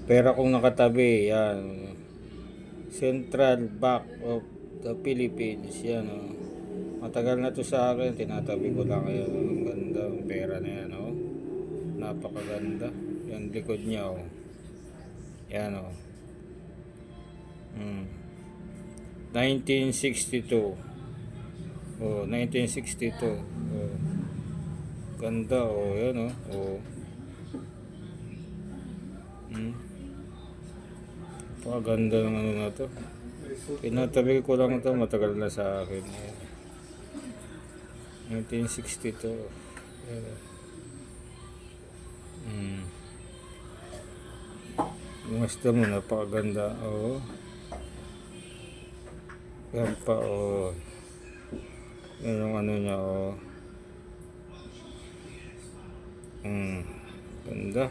Pera kong nakatabi, yan. Central Bank of the Philippines, yan oh. Matagal na to sa akin, tinatabi ko lang. Ayan, ang ganda ang pera na yan oh. Napakaganda. Yan likod niya oh. Yan oh. 1962. Oh, 1962. Oh. Ganda oh, yan oh. Oh. Napakaganda ng ano na to. Tinatabi ko lang ito, matagal na sa akin. 1962. Gusto mo, napakaganda. Oo. Yan pa, oo. Yan yung ano niya, oo. Ganda.